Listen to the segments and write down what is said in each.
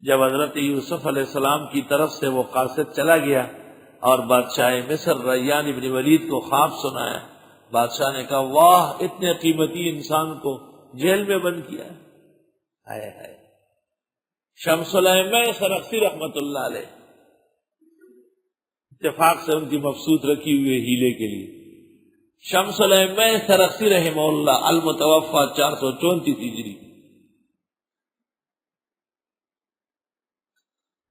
جب حضرت یوسف علیہ السلام کی طرف سے وہ قاصد چلا گیا اور بادشاہ مصر ریان بن ولید کو خواب سنایا، بادشاہ نے کہا واہ، اتنے قیمتی انسان کو جیل میں بند کیا ہے۔ ہائے ہائے۔ شمس الائمہ سرخسی رحمت اللہ علیہ اتفاق سے ان کی مبسوط رکھی ہوئی ہیلے کے لیے، شمس الائمہ سرخسی رحمہ اللہ المتوفى 434 ہجری،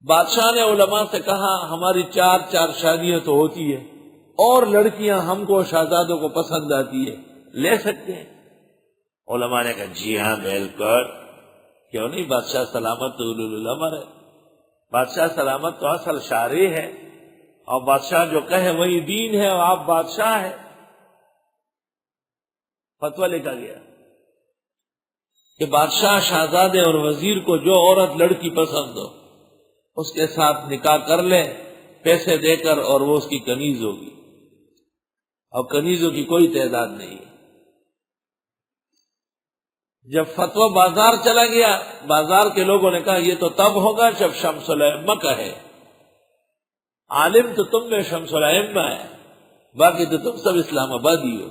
بادشاہ نے علماء سے کہا ہماری چار شادیاں تو ہوتی ہے اور لڑکیاں ہم کو شہزادوں کو پسند آتی ہے، لے سکتے ہیں؟ علماء نے کہا جی ہاں بالکل، کیوں نہیں، بادشاہ سلامت تو الامر ہے، بادشاہ سلامت تو اصل شارع ہے، اور بادشاہ جو کہے وہی دین ہے، اور آپ بادشاہ ہے۔ فتویٰ لکھا گیا کہ بادشاہ شہزادے اور وزیر کو جو عورت لڑکی پسند ہو اس کے ساتھ نکاح کر لے پیسے دے کر، اور وہ اس کی کنیز ہوگی، اور کنیزوں کی کوئی تعداد نہیں ہے۔ جب فتویٰ بازار چلا گیا، بازار کے لوگوں نے کہا یہ تو تب ہوگا جب شمس الائمہ کہے، عالم تو تم میں شمس الائمہ ہے، باقی تو تم سب اسلام آبادی ہو۔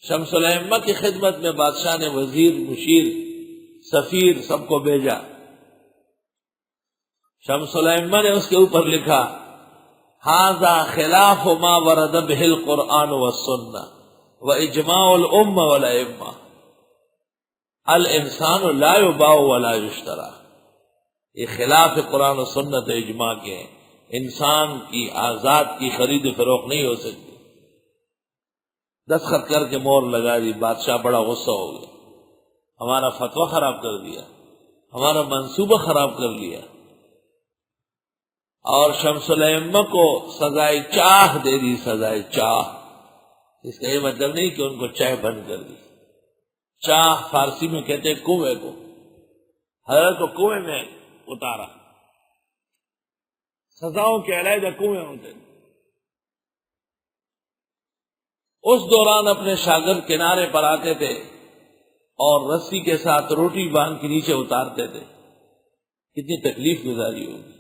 شمس الائمہ کی خدمت میں بادشاہ نے وزیر، مشیر، سفیر سب کو بھیجا۔ شمس الائمہ نے اس کے اوپر لکھا ھذا خلاف ما ورد به القرآن والسنہ واجماع الامہ والائمہ، الانسان لا یباع ولا یشتری، یہ خلاف قرآن و سنت اجماع کے ہیں، انسان کی آزاد کی خرید و فروخت نہیں ہو سکتی۔ دستخط کر کے مور لگا دی، بادشاہ بڑا غصہ ہو گیا، ہمارا فتویٰ خراب کر دیا، ہمارا منصوبہ خراب کر لیا، اور شمس الائمہ کو سزائے چاہ دے دی، سزائے چاہ۔ اس کا یہ مطلب نہیں کہ ان کو چاہ بند کر دی، چاہ فارسی میں کہتے ہیں کنویں کو، حضرت کو کنویں میں اتارا، سزاؤں کے علیحدہ کنویں ہوتے ہیں۔ اس دوران اپنے شاگرد کنارے پر آتے تھے اور رسی کے ساتھ روٹی باندھ کے نیچے اتارتے تھے، کتنی تکلیف گزاری ہوگی۔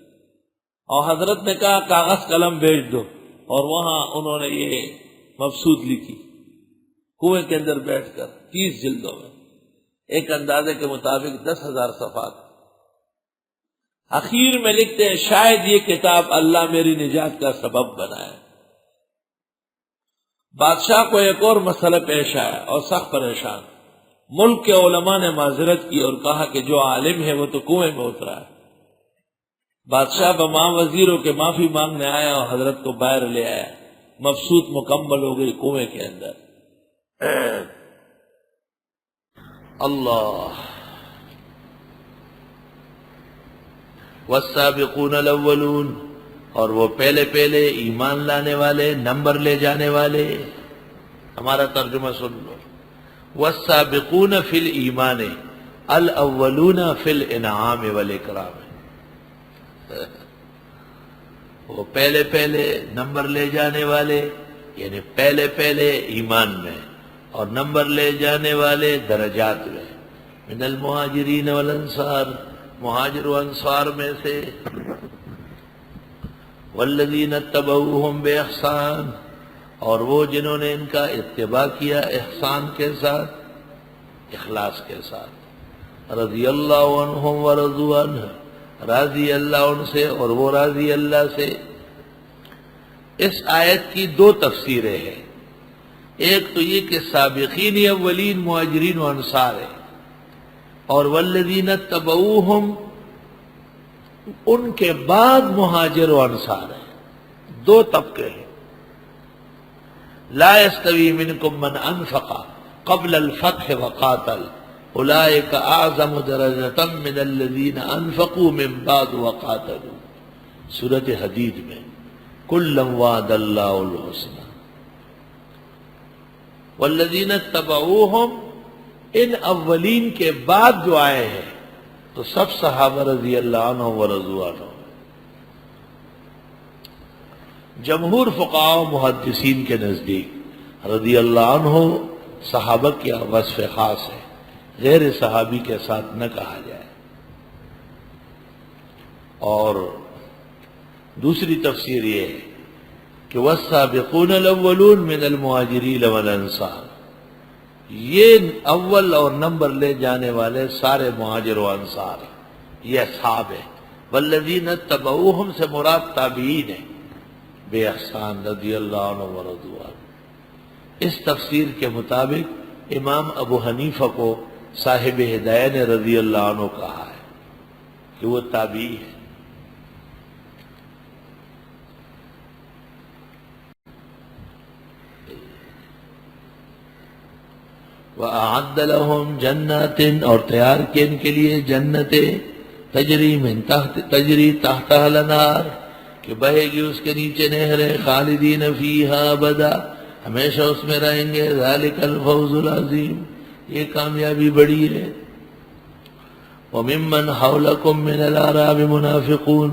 اور حضرت نے کہا کاغذ قلم بھیج دو، اور وہاں انہوں نے یہ مبسوط لکھی کنویں کے اندر بیٹھ کر 30 جلدوں میں، ایک اندازے کے مطابق 10,000 صفحات۔ اخیر میں لکھتے ہیں شاید یہ کتاب اللہ میری نجات کا سبب بنائے۔ بادشاہ کو ایک اور مسئلہ پیش آیا اور سخت پریشان، ملک کے علماء نے معذرت کی اور کہا کہ جو عالم ہے وہ تو کنویں میں اترا ہے۔ بادشاہ بمام وزیروں کے معافی مانگنے آیا اور حضرت کو باہر لے آیا، مبسوط مکمل ہو گئی کنویں کے اندر۔ اللہ والسابقون الاولون، اور وہ پہلے ایمان لانے والے، نمبر لے جانے والے۔ ہمارا ترجمہ سن لو، والسابقون فی الایمان الاولون فی الانعام والاکرام، وہ پہلے نمبر لے جانے والے، یعنی پہلے ایمان میں، اور نمبر لے جانے والے درجات میں، من المہاجرین والانصار، مہاجر و انصار میں سے، والذین اتبعوہم باحسان، اور وہ جنہوں نے ان کا اتباع کیا احسان کے ساتھ، اخلاص کے ساتھ، رضی اللہ عنہم ورضوا عنہ، راضی اللہ ان سے اور وہ راضی اللہ سے۔ اس آیت کی 2 تفسیریں ہیں، ایک تو یہ کہ سابقین اولین مہاجرین و انصار ہے، اور والذین اتبعوہم ان کے بعد مہاجر و انصار ہے، 2 طبقے ہیں۔ لا یستوی منکم من انفق قبل الفتح وقاتل اولئک اعظم درجۃ من الذین انفقوا من بعد وقاتلوا، سورۃ حدید میں، کلا وعد اللہ الحسنی۔ والذین اتبعوہم، ان اولین کے بعد جو آئے ہیں تو سب صحابہ رضی اللہ عنہ ورضوا عنہ۔ جمہور فقہاء و محدثین کے نزدیک رضی اللہ عنہ صحابہ کی وصف خاص ہے، غیر صحابی کے ساتھ نہ کہا جائے۔ اور دوسری تفسیر یہ ہے کہ والسابقون الاولون من المہاجرین والانصار، یہ اول اور نمبر لے جانے والے سارے مہاجر و انصار یہ اصحاب ہیں۔ والذین اتبعوہم سے مراد تابعین ہیں بے احسان رضی اللہ عنہ ورضوا عنہ۔ اس تفسیر کے مطابق امام ابو حنیفہ کو صاحب ہدایہ نے رضی اللہ عنہ کہا ہے کہ وہ تابعی ہے۔ وَأَعَدَّ لَهُمْ جَنَّاتٍ، اور تیار کیے ان کے لیے جنتیں تجری تحتها الانہار، کہ بہے گی اس کے نیچے نہریں، خالدین فیہا ابدا، ہمیشہ اس میں رہیں گے، ذالک الفوز العظیم، یہ کامیابی بڑی ہے۔ وَمِمَّنْ حَوْلَكُمْ مِنَ الْأَعْرَابِ مُنَافِقُونَ،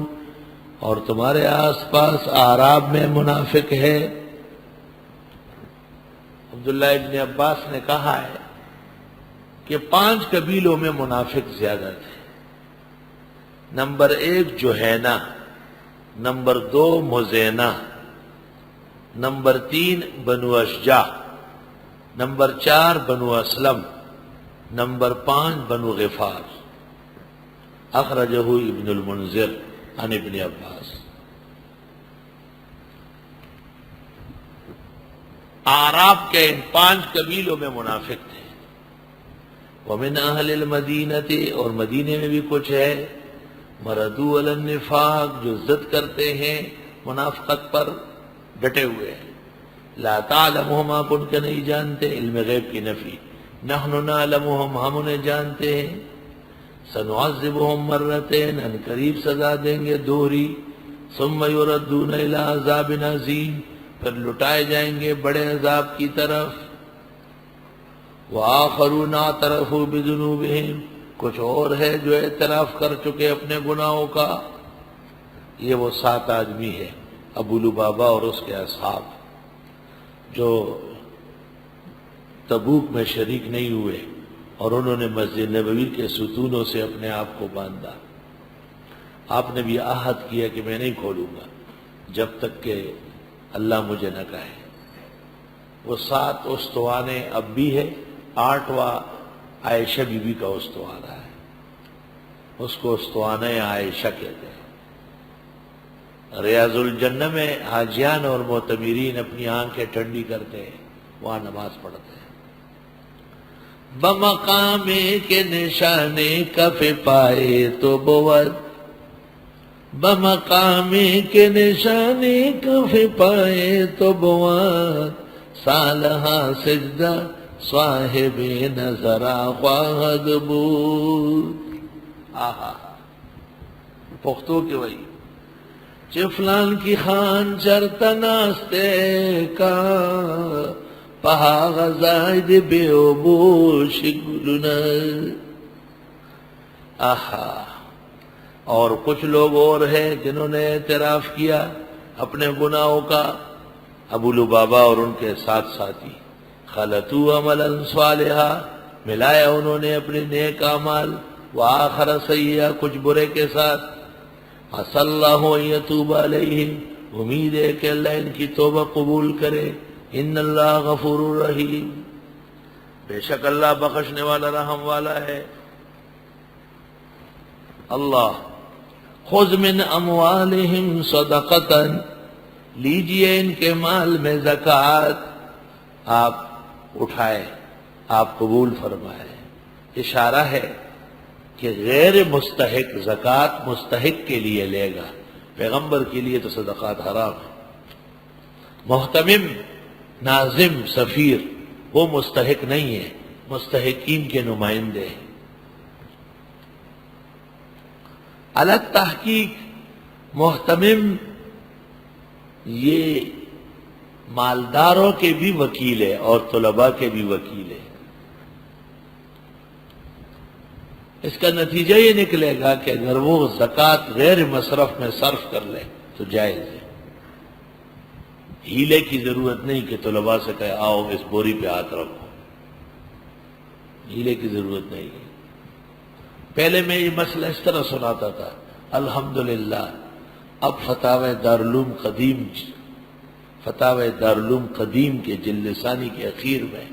اور تمہارے آس پاس اعراب میں منافق ہے۔ عبداللہ ابن عباس نے کہا ہے کہ 5 قبیلوں میں منافق زیادہ تھے۔ نمبر 1 جوہینہ، نمبر 2 مزینہ، نمبر 3 بنو اشجع، نمبر 4 بنو اسلم، نمبر 5 بنو غفار۔ اخرجہ ابن المنذر عن ابن عباس۔ اعراب کے ان 5 قبیلوں میں منافق تھے۔ ومن اہل المدینہ، اور مدینے میں بھی کچھ ہے، مردو علی النفاق، جو ضد کرتے ہیں منافقت پر، ڈٹے ہوئے ہیں۔ لا تعلمہم، آپ ان کے نہیں جانتے، علم غیب کی نفی، نحن نعلمہم، ہم انہیں جانتے ہیں۔ سنعذبہم مرتین، ان قریب سزا دیں گے دوہری، ثم یردون الی عذاب عظیم، پھر لٹائے جائیں گے بڑے عذاب کی طرف۔ وآخرون اعترفوا بذنوبہم، کچھ اور ہے جو اعتراف کر چکے اپنے گناہوں کا۔ یہ وہ 7 آدمی ہے، ابو لبابہ اور اس کے اصحاب، جو تبوک میں شریک نہیں ہوئے اور انہوں نے مسجد نبوی کے ستونوں سے اپنے آپ کو باندھا۔ آپ نے بھی عہد کیا کہ میں نہیں کھولوں گا جب تک کہ اللہ مجھے نہ کہے۔ وہ 7 استوانے اب بھی ہے، 8واں عائشہ بی بی کا استوانہ ہے، اس کو استوانہ عائشہ کہتے ہیں۔ ریاض الجنہ میں حاجیان اور معتمرین اپنی آنکھیں ٹھنڈی کرتے ہیں، وہاں نماز پڑھتے ہیں۔ بمقام کے نشانے کف پائے تو بود، بمقام کے نشانے کف پائے تو بود، سالہا سجدہ صاحب نظرا خواہد بود۔ آہا، پختو کے وہی چفلان کی خان چرتا ناستے کا، پہا غزائد بے عبوش گلنا۔ آہا، اور کچھ لوگ اور ہیں جنہوں نے اعتراف کیا اپنے گناہوں کا، ابو لبابہ اور ان کے 7 ساتھی۔ خلطوا عملا صالحا، ملایا انہوں نے اپنے نیک اعمال، وآخر سیئا، کچھ برے کے ساتھ۔ عسى اللہ ان یتوب علیہم، امید ہے کہ اللہ ان کی توبہ قبول کرے۔ ان اللہ غفور رحیم، بے شک اللہ بخشنے والا رحم والا ہے۔ اللہ خذ من اموالہم صدقۃ، لیجئے ان کے مال میں زکوٰۃ، آپ اٹھائے، آپ قبول فرمائے۔ اشارہ ہے کہ غیر مستحق زکوٰۃ مستحق کے لیے لے گا، پیغمبر کے لیے تو صدقات حرام ہے۔ محتمم، ناظم، سفیر، وہ مستحق نہیں ہے، مستحقین کے نمائندے ہیں۔ الگ تحقیق محتمم یہ مالداروں کے بھی وکیل ہے اور طلباء کے بھی وکیل ہے۔ اس کا نتیجہ یہ نکلے گا کہ اگر وہ زکوٰۃ غیر مصرف میں صرف کر لے تو جائز ہے۔ ہیلے کی ضرورت نہیں کہ طلباء سے کہے آؤ اس بوری پہ ہاتھ رکھو، ہیلے کی ضرورت نہیں ہے۔ پہلے میں یہ مسئلہ اس طرح سناتا تھا، الحمدللہ اب فتاوی دارالعلوم قدیم کے جلد ثانی کے اخیر میں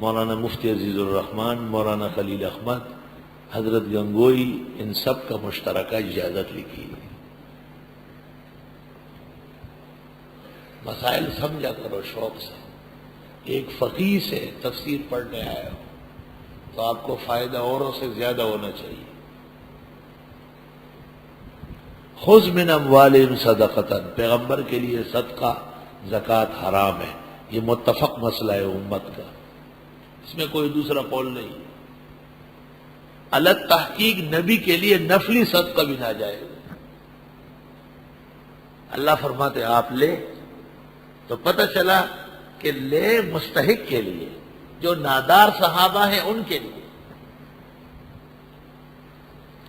مولانا مفتی عزیز الرحمن، مولانا خلیل احمد، حضرت گنگوئی، ان سب کا مشترکہ اجازت لکھی ہے۔ مسائل سمجھا کرو شوق سے۔ ایک فقیہ سے تفسیر پڑھنے آئے ہو تو آپ کو فائدہ اوروں سے زیادہ ہونا چاہیے۔ خذ من اموالہم صدقۃ، پیغمبر کے لیے صدقہ زکوٰۃ حرام ہے، یہ متفق مسئلہ ہے امت کا، اس میں کوئی دوسرا قول نہیں۔ الگ تحقیق نبی کے لیے نفلی صدقہ بھی ناجائز ہے۔ اللہ فرماتے آپ لے، تو پتہ چلا کہ لے مستحق کے لیے، جو نادار صحابہ ہیں ان کے لیے،